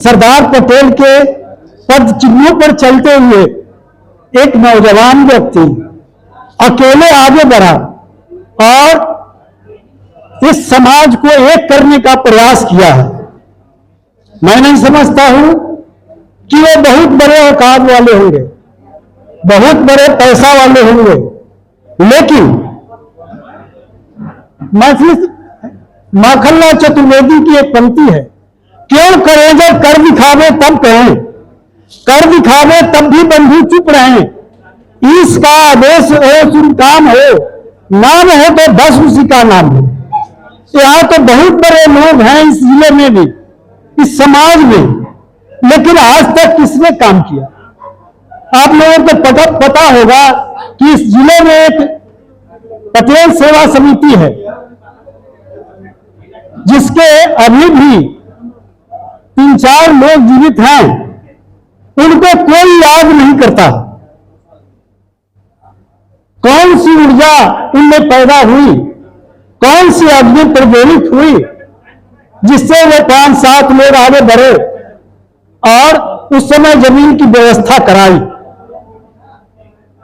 सरदार पटेल के पद चिन्हों पर चलते हुए एक नौजवान व्यक्ति अकेले आगे बढ़ा और इस समाज को एक करने का प्रयास किया है। मैं नहीं समझता हूं कि वो बहुत बड़े औकात वाले होंगे, बहुत बड़े पैसा वाले होंगे, लेकिन माखनलाल चतुर्वेदी की एक पंक्ति है, क्यों करे जब कर दिखावे तब कहें, कर दिखावे तब भी बंधु चुप रहें, इसका आदेश हो सुन काम हो, नाम हो तो बस उसी का नाम हो। यहां तो बहुत बड़े लोग हैं इस जिले में भी, इस समाज में, लेकिन आज तक किसने काम किया? आप लोगों को पता होगा कि इस जिले में एक पटेल सेवा समिति है, जिसके अभी भी 3-4 लोग जीवित हैं, उनको कोई याद नहीं करता। कौन सी ऊर्जा उनमें पैदा हुई, कौन सी अग्नि प्रज्वलित हुई जिससे वो 5-7 लोग आगे बढ़े और उस समय जमीन की व्यवस्था कराई।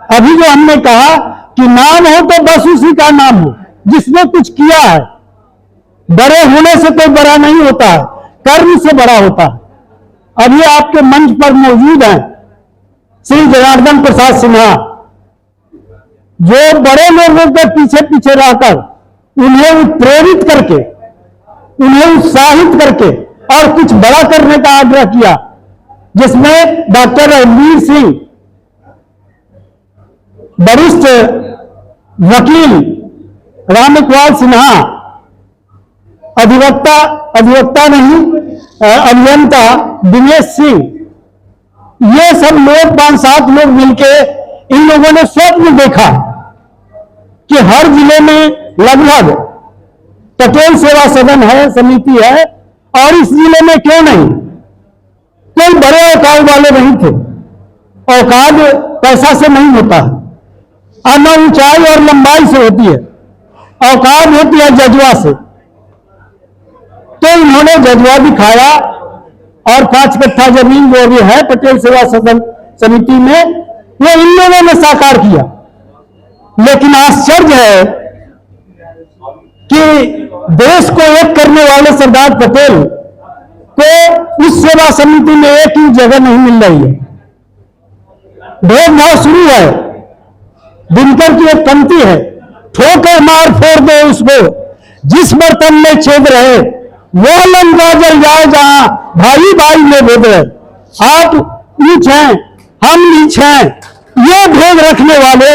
अभी जो हमने कहा कि नाम हो तो बस उसी का नाम हो, जिसने कुछ किया है। बड़े होने से कोई बड़ा नहीं होता है, कर्म से बड़ा होता है। अभी आपके मंच पर मौजूद हैं श्री जनार्दन प्रसाद सिन्हा, जो बड़े लोगों के पीछे पीछे रहकर उन्हें उत्प्रेरित करके, उन्हें उत्साहित करके और कुछ बड़ा करने का आग्रह किया, जिसमें डॉक्टर रणवीर सिंह, वरिष्ठ वकील रामकुमार सिन्हा, अधिवक्ता नहीं, अभियंता दिनेश सिंह, ये सब लोग 5-7 लोग मिलके इन लोगों ने स्वप्न देखा कि हर जिले में लगभग पटेल सेवा सदन है, समिति है, और इस जिले में क्यों नहीं? कोई बड़े औकात वाले नहीं थे। औकात पैसा से नहीं होता है, न ऊंचाई और लंबाई से होती है, औकात होती है जज्बा से। तो इन्होंने जज्बा दिखाया और 5 कट्ठा जमीन जो भी है पटेल सेवा सदन समिति में, वो इन लोगों ने साकार किया। लेकिन आश्चर्य है कि देश को एक करने वाले सरदार पटेल को उस सेवा समिति में एक ही जगह नहीं मिल रही है। भेदभाव शुरू है। दिनकर की एक पंक्ति है, ठोकर मार फोड़ दो उसको, जिस बर्तन में छेद रहे वो लंका जल जाए जहां भाई भाई में भेद रहे। आप नीच हैं, हम नीच हैं, ये भेद रखने वाले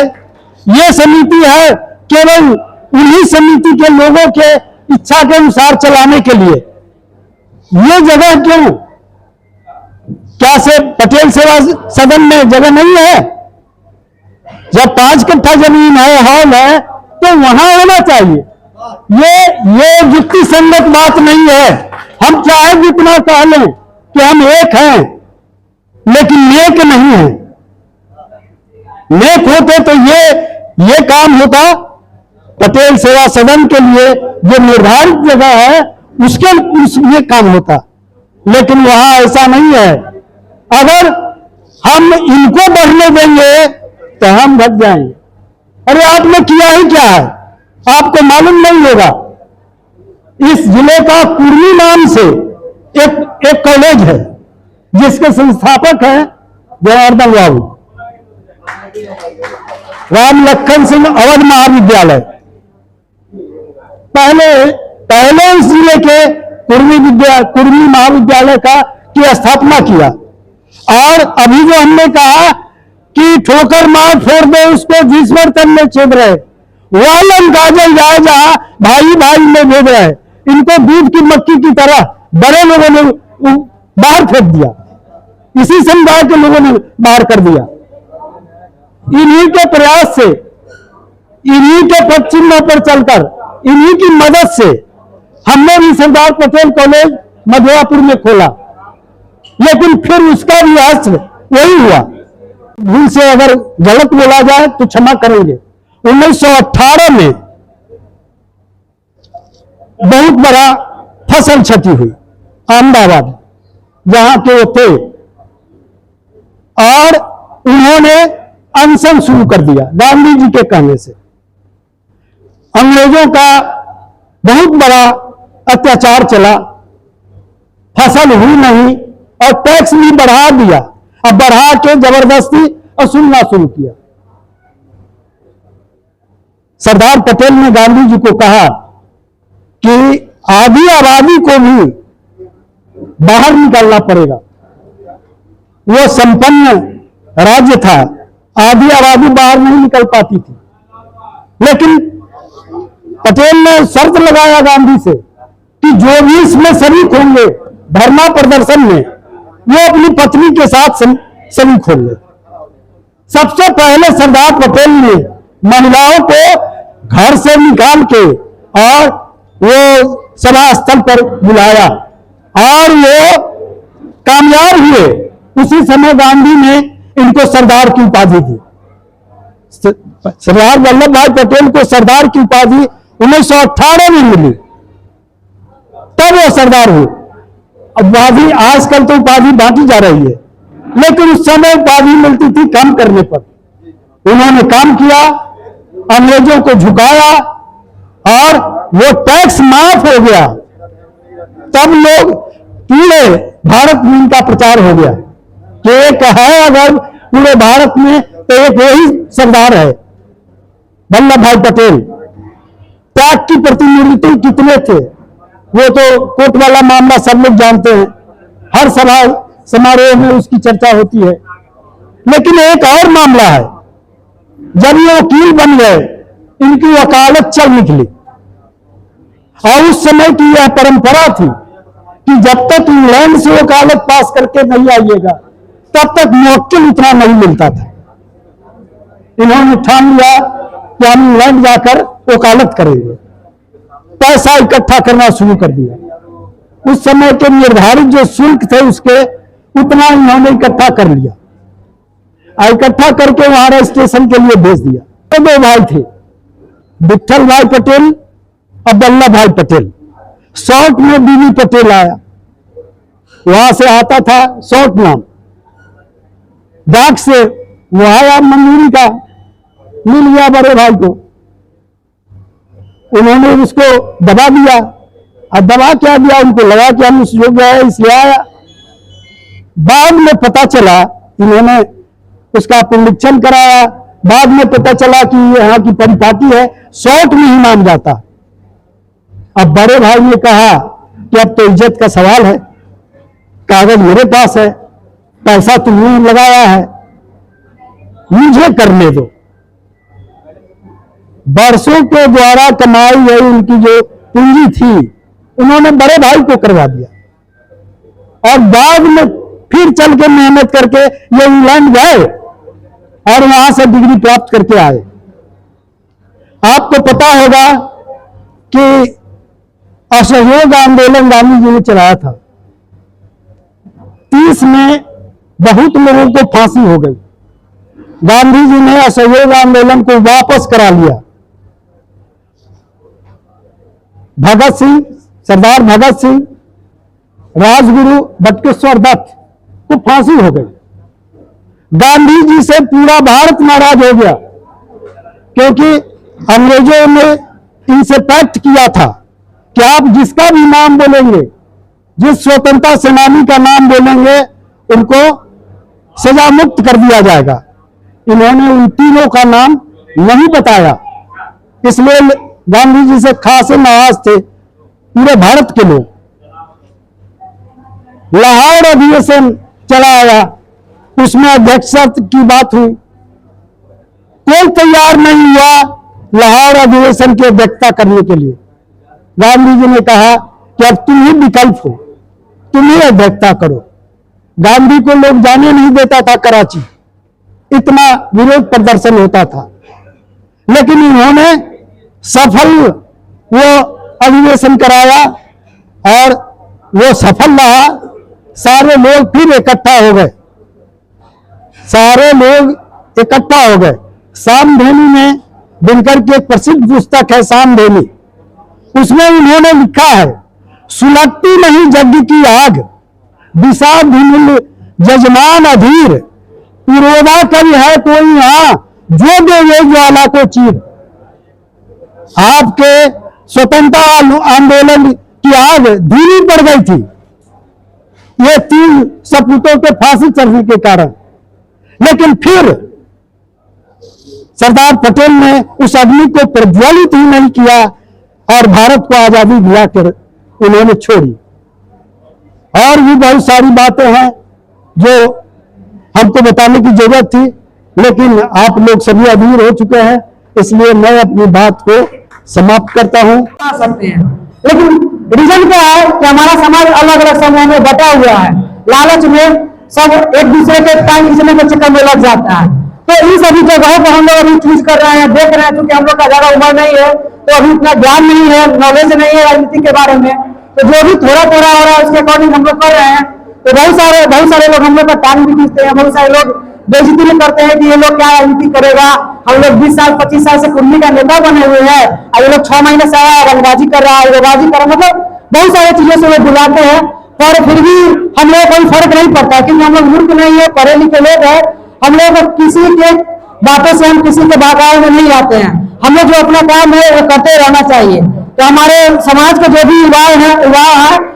ये समिति है केवल उन्हीं समिति के लोगों के इच्छा के अनुसार चलाने के लिए। ये जगह क्यों? क्या से पटेल सेवा सदन में जगह नहीं है? जब 5 कट्ठा जमीन है, हॉल है, तो वहां होना चाहिए। ये युक्ति संगत बात नहीं है। हम चाहे जितना कह लें कि हम एक हैं, लेकिन नेक नहीं है। नेक होते तो ये काम होता। पटेल सेवा सदन के लिए जो निर्धारित जगह है उसके काम होता, लेकिन वहां ऐसा नहीं है। अगर हम इनको बढ़ने देंगे तो हम घट जाएंगे। अरे आपने किया ही क्या है, आपको मालूम नहीं होगा। इस जिले का कुर्मी नाम से एक कॉलेज है, जिसके संस्थापक हैं जनार्दन बाबू, राम लखन सिंह अवध महाविद्यालय। पहले इस जिले के कुर्मी महाविद्यालय की स्थापना किया। और अभी जो हमने कहा कि ठोकर मार फोड़ दो उसको, जिस बर्तन में छेद रहे वो लंका जल जाए जहां भाई भाई में भेद रहे। इनको दूध की मक्खी की तरह बड़े लोगों ने बाहर फेंक दिया, इसी समुदाय के लोगों ने बाहर कर दिया। इन्हीं के प्रयास से, इन्हीं के पद चिन्हों पर चलकर, इन्हीं की मदद से हमने भी सरदार पटेल कॉलेज मधुरापुर में खोला। लेकिन फिर उसका भी असर वही हुआ। भूल से अगर गलत बोला जाए तो क्षमा करेंगे। 1918 में बहुत बड़ा फसल क्षति हुई अहमदाबाद, जहां के वो थे, और उन्होंने अनशन शुरू कर दिया गांधी जी के कहने से। अंग्रेजों का बहुत बड़ा अत्याचार चला, फसल हुई नहीं और टैक्स भी बढ़ा दिया। अब बढ़ा के जबरदस्ती वसूलना शुरू किया। सरदार पटेल ने गांधी जी को कहा कि आधी आबादी को भी बाहर निकालना पड़ेगा। वो संपन्न राज्य था, आधी आबादी बाहर नहीं निकल पाती थी, लेकिन पटेल ने शर्त लगाया गांधी से कि जो भी इसमें शरीक होंगे धरना प्रदर्शन में, वो अपनी पत्नी के साथ शरीक होंगे। सबसे पहले सरदार पटेल ने महिलाओं को घर से निकाल के और वो सभा स्थल पर बुलाया और वो कामयाब हुए। उसी समय गांधी ने इनको सरदार की उपाधि दी। सरदार वल्लभ भाई पटेल को सरदार की उपाधि 1918 में मिली, तब वो सरदार हुए। उपाधि आजकल तो उपाधि बांटी जा रही है, लेकिन उस समय उपाधि मिलती थी काम करने पर। उन्होंने काम किया, अंग्रेजों को झुकाया और वो टैक्स माफ हो गया। तब लोग पूरे भारत में इनका प्रचार हो गया कि एक है अगर पूरे भारत में तो एक वही सरदार है, वल्लभ भाई पटेल। त्याग की प्रतिनिधि कितने थे वो तो कोर्ट वाला मामला सब लोग जानते हैं, हर सभा समारोह में उसकी चर्चा होती है। लेकिन एक और मामला है, जब ये वकील बन गए, इनकी वकालत चल निकली और उस समय की यह परंपरा थी कि जब तक इंग्लैंड से वकालत पास करके नहीं आइएगा तब तक मुवक्किल इतना नहीं मिलता था। इन्होंने ठान लिया कि हम इंग्लैंड जाकर वकालत करेंगे, पैसा इकट्ठा करना शुरू कर दिया। उस समय के निर्धारित जो शुल्क थे उसके उतना इन्होंने इकट्ठा कर लिया, इकट्ठा करके वहां रजिस्ट्रेशन के लिए भेज दिया। तो दो भाई थे, विठल भाई पटेल और वल्लभ भाई पटेल। शॉर्ट में बीवी पटेल आया, वहां से आता था शॉर्ट नाम। डाक से वो आया मंजूरी का, मिल गया बड़े भाई को। उन्होंने उसको दबा दिया, और दबा क्या दिया, उनको लगा कि हम उस योग्य है इसलिए आया। बाद में पता चला, इन्होंने उसका पुनरीक्षण कराया, बाद में पता चला कि यहाँ की परिपाटी है, शॉर्ट में ही नाम जाता। अब बड़े भाई ने कहा कि अब तो इज्जत का सवाल है, कागज मेरे पास है, पैसा तुमने लगाया है, मुझे करने दो। बरसों के द्वारा कमाई गई उनकी जो पूंजी थी उन्होंने बड़े भाई को करवा दिया, और बाद में फिर चल के मेहनत करके ये इंग्लैंड गए और वहां से डिग्री प्राप्त करके आए। आपको पता होगा कि असहयोग आंदोलन गांधी जी ने चलाया था। 30 में बहुत लोगों को फांसी हो गई। गांधी जी ने असहयोग आंदोलन को वापस करा लिया। भगत सिंह, सरदार भगत सिंह, राजगुरु बटुकेश्वर दत्त को फांसी हो गई। गांधी जी से पूरा भारत नाराज हो गया, क्योंकि अंग्रेजों ने इनसे पैक्ट किया था कि आप जिसका भी नाम बोलेंगे, जिस स्वतंत्रता सेनानी का नाम बोलेंगे, उनको सजा मुक्त कर दिया जाएगा। इन्होंने उन तीनों का नाम नहीं बताया, इसलिए गांधी जी से खासे नाराज थे पूरे भारत के लोग। लाहौर अधिवेशन चलाया, उसमें अध्यक्षता की बात हुई, कोई तैयार नहीं हुआ लाहौर अधिवेशन की अध्यक्षता करने के लिए। गांधी जी ने कहा कि अब तुम ही विकल्प हो, तुम ही अध्यक्षता करो। गांधी को लोग जाने नहीं देता था कराची, इतना विरोध प्रदर्शन होता था, लेकिन इन्होंने सफल वो अधिवेशन कराया और वो सफल रहा। सारे लोग फिर इकट्ठा हो गए, सारे लोग इकट्ठा हो गए। सामधेनी में दिनकर की एक प्रसिद्ध पुस्तक है सामधेनी, उसमें उन्होंने लिखा है, सुलगती नहीं यज्ञ की आग, विषाधिमुल जजमान अधीर, पिरोदा कवि है कोई यहाँ जो देवे ज्वाला को चीर। आपके स्वतंत्रता आंदोलन की आग धीमी पड़ गई थी ये 3 सपूतों के फांसी चढ़ने के कारण, लेकिन फिर सरदार पटेल ने उस अग्नि को प्रज्वलित ही नहीं किया और भारत को आजादी दिलाकर उन्होंने छोड़ी। और भी बहुत सारी बातें हैं जो हमको बताने की जरूरत थी, लेकिन आप लोग सभी अधीर हो चुके हैं, इसलिए मैं अपनी बात को समाप्त करता हूं। सकते हैं, लेकिन रीजन क्या है कि हमारा समाज अलग अलग समूह में बटा हुआ है। लालच में सब एक दूसरे के टाइम खींचने के चक्कर में लग जाता है। तो इन सभी जगहों पर हम लोग अभी चूज कर रहे हैं, देख रहे हैं, क्योंकि हम लोग का ज्यादा उम्र नहीं है तो अभी इतना ज्ञान नहीं है, नॉलेज नहीं है राजनीति के बारे में। तो जो भी थोड़ा थोड़ा हो रहा है उसके अकॉर्डिंग हम लोग कर रहे हैं। तो बहुत सारे लोग हम लोग का टाइम भी खींचते हैं, बहुत सारे लोग बेइज्जती भी करते हैं कि ये लोग क्या राजनीति करेगा। हम लोग 20 साल 25 साल से कुर्मी का नेता बने हुए हैं और ये लोग 6 महीने से आया रंगबाजी कर रहा है, उड़बाजी कर रहा है, मतलब बहुत सारी चीजों से वो बुलाते हैं। पर फिर भी हम लोग कोई फर्क नहीं पड़ता, क्योंकि हम लोग मूर्ख नहीं है, पढ़े लिखे लोग हैं। हम लोग किसी के बातों से हम किसी के बहकावे में नहीं आते हैं। हम लोग जो अपना काम है वो करते रहना चाहिए। तो हमारे समाज के जो भी युवा है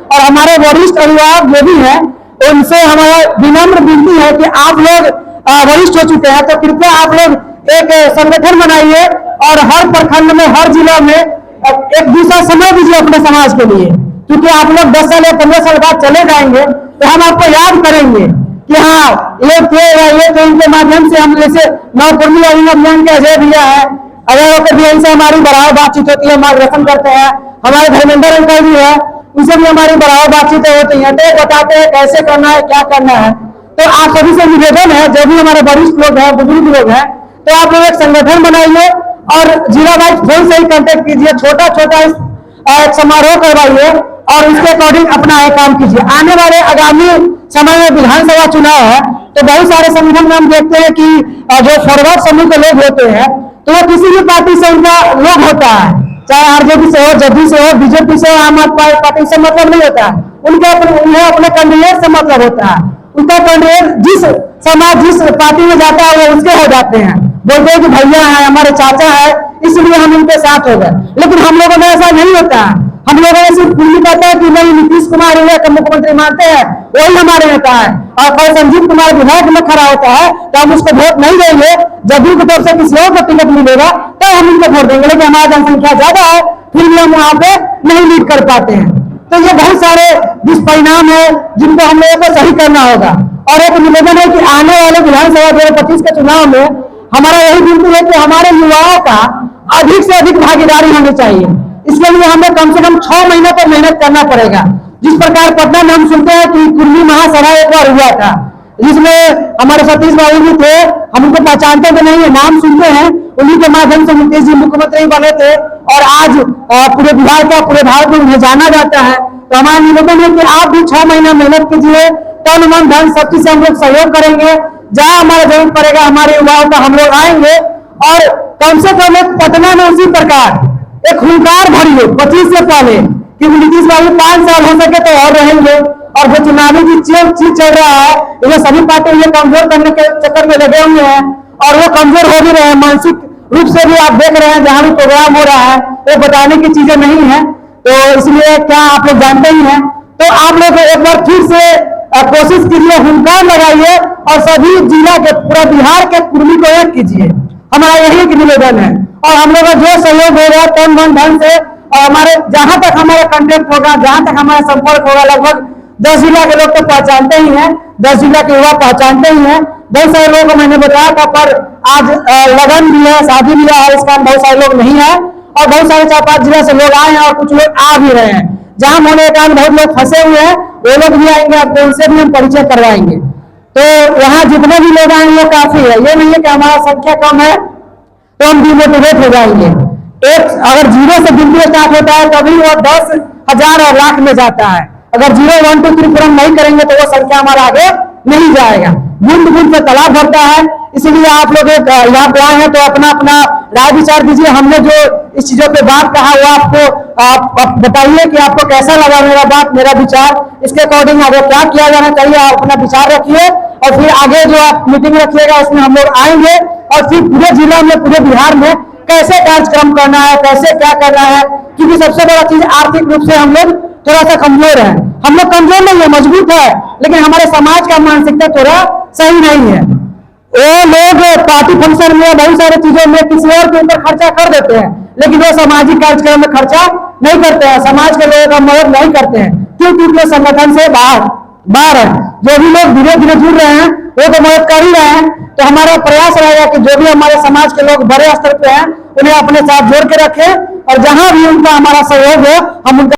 और हमारे वरिष्ठ अभिभावक जो भी है, उनसे हमारा विनम्र विनती है कि आप लोग वरिष्ठ हो चुके हैं तो कृपया आप लोग एक संगठन बनाइए और हर प्रखंड में, हर जिला में एक दूसरा समय दीजिए अपने समाज के लिए, क्योंकि आप लोग 10 साल या 15 साल बाद चले जाएंगे तो हम आपको याद करेंगे कि हाँ ये थे या ये थे। इनके माध्यम से हम जैसे नवकुर्मी अभियान के अजय भैया है, अजय होकर भी इनसे हमारी बराबर बातचीत होती है, मार्गदर्शन करते हैं। हमारे धर्मेंद्र अंकल भी है, उनसे भी हमारी बराबर बातचीतें होती हैं, तो बताते हैं कैसे करना है, क्या करना है। तो आप सभी से निवेदन है, जो भी हमारे वरिष्ठ लोग हैं, बुजुर्ग लोग हैं, तो आप लोग एक संगठन बनाइए और जिला वाइज फोन से ही कांटेक्ट कीजिए, छोटा छोटा एक समारोह करवाइए और उसके अकॉर्डिंग अपना एक काम कीजिए। आने वाले आगामी समय में विधानसभा चुनाव है, तो बहुत सारे संगठन में हम देखते हैं कि जो फॉरवर्ड समूह के लोग होते हैं तो वो किसी भी पार्टी से उनका लोग होता है, चाहे आरजेडी से हो, जदयू से हो, बीजेपी से हो, आम आदमी पार्टी से मतलब नहीं होता है। उन्हें अपने कैंडिडेट से मतलब होता है। उनका कैंडिडेट जिस समाज जिस पार्टी में जाता है वो उसके हो जाते हैं, बोलते हैं कि भैया है, हमारे चाचा है, इसलिए हम उनके साथ हो गए। लेकिन हम लोगों में ऐसा नहीं होता है। हम लोगों ने सिर्फ पूरी कहता है कि नहीं नीतीश कुमार को मुख्यमंत्री मानते हैं, वही हमारे नेता है। और कल संजीव कुमार विधायक में खड़ा होता है तो हम उसको वोट नहीं देंगे, जदयू की तरफ से किसी और को टिकट मिलेगा तो हम उनको वोट देंगे, लेकिन हमारी जनसंख्या ज्यादा है फिर भी हम वहां पे नहीं लीड कर पाते हैं। तो ये बहुत सारे दुष्परिणाम है जिनको हम लोगों को सही करना होगा। और एक निवेदन है कि आने वाले विधानसभा 2025 के चुनाव में हमारा यही विनती है कि हमारे युवाओं का अधिक से अधिक भागीदारी होनी चाहिए। इसके लिए हमें कम से कम 6 महीने तक मेहनत करना पड़ेगा। जिस प्रकार पटना में हम सुनते हैं कि कुर्मी महासभा एक बार हुआ था, जिसमें हमारे सतीश बाबू भी थे, हम उनको पहचानते तो नहीं है, नाम सुनते हैं, उन्हीं के माध्यम से नीतीश जी मुख्यमंत्री बने थे और आज पूरे बिहार का, पूरे भारत में उन्हें जाना जाता है। तो हमारा निवेदन है कि आप भी 6 महीना मेहनत कीजिए, तन मन धन सब चीज से हम लोग सहयोग करेंगे। जहाँ हमारा जरूरत पड़ेगा हमारे युवाओं का हम लोग आएंगे और कम से कम एक पटना में उसी प्रकार एक हुंकार भरिए 25 से पहले कि नीतीश बाबू 5 साल हो सके तो और रहेंगे। और जो चुनावी चीज चल रहा है, ये सभी पार्टी ये कमजोर करने के चक्कर में लगे हुए हैं और वो कमजोर हो भी रहे हैं, मानसिक रूप से भी आप देख रहे हैं। जहां भी प्रोग्राम हो रहा है वो बताने की चीजें नहीं है, तो इसलिए क्या आप लोग जानते ही हैं। तो आप लोग एक बार फिर से कोशिश कीजिए, हुंकार लगाइए और सभी जिला के, पूरा बिहार के कुर्मी को एक कीजिए। हमारा यही एक निवेदन है और हम लोग जो सहयोग होगा तन मन धन से, और हमारे जहां तक हमारा कांटेक्ट होगा, जहां तक हमारा संपर्क होगा, लगभग 10 जिला के लोग तो पहचानते ही हैं, 10 जिला के युवा पहचानते ही हैं। बहुत सारे लोगों को मैंने बताया था, पर आज लगन भी है, शादी भी है, इस कारण बहुत सारे लोग नहीं है और बहुत सारे 4-5 जिला से लोग आए हैं और कुछ लोग आ भी रहे हैं। जहां होने के कारण बहुत लोग फंसे हुए हैं, वो लोग भी आएंगे, आपको उनसे भी हम परिचय करवाएंगे। तो यहाँ जितने भी लोग आएंगे वो काफी है, ये नहीं है कि हमारा संख्या कम है तो हम डिमोटिवेट हो जाएंगे। एक अगर 0 से गिनती स्टार्ट होता है तभी वो 10,000 और लाख में जाता है। अगर 0, 1, 2, 3 पूरा नहीं करेंगे तो वो संख्या हमारा आगे नहीं जाएगा। बूंद बूंद से तालाब भरता है, इसीलिए आप लोग यहाँ पे आए हैं तो अपना अपना राय विचार दीजिए। हमने जो इस चीजों पे बात कहा वो आपको आप बताइए कि आपको कैसा लगा मेरा बात, मेरा विचार, इसके अकॉर्डिंग आगे क्या किया जाना चाहिए, आप अपना विचार रखिए और फिर आगे जो आप मीटिंग रखिएगा उसमें हम लोग आएंगे और फिर पूरे जिला में, पूरे बिहार में कैसे कार्यक्रम करना है, कैसे क्या करना है, क्योंकि सबसे बड़ा चीज आर्थिक रूप से हम लोग थोड़ा सा कमजोर है। हम लोग कमजोर नहीं है, मजबूत है, लेकिन हमारे समाज का मानसिकता थोड़ा सही नहीं है। वो लोग पार्टी फंक्शन में, बहुत सारी चीजों में किसी और के ऊपर खर्चा कर देते हैं, लेकिन वो सामाजिक कार्यक्रम में खर्चा नहीं करते हैं, समाज के लोगों का मदद नहीं करते हैं, क्योंकि वो संगठन से बाहर है। जो भी लोग धीरे धीरे जुड़ रहे हैं वो तो मदद कर ही रहे हैं। तो हमारा प्रयास रहेगा कि जो भी हमारे समाज के लोग बड़े स्तर पे हैं उन्हें अपने साथ जोड़ के रखें और जहां भी उनका हमारा सहयोग हो हम उनका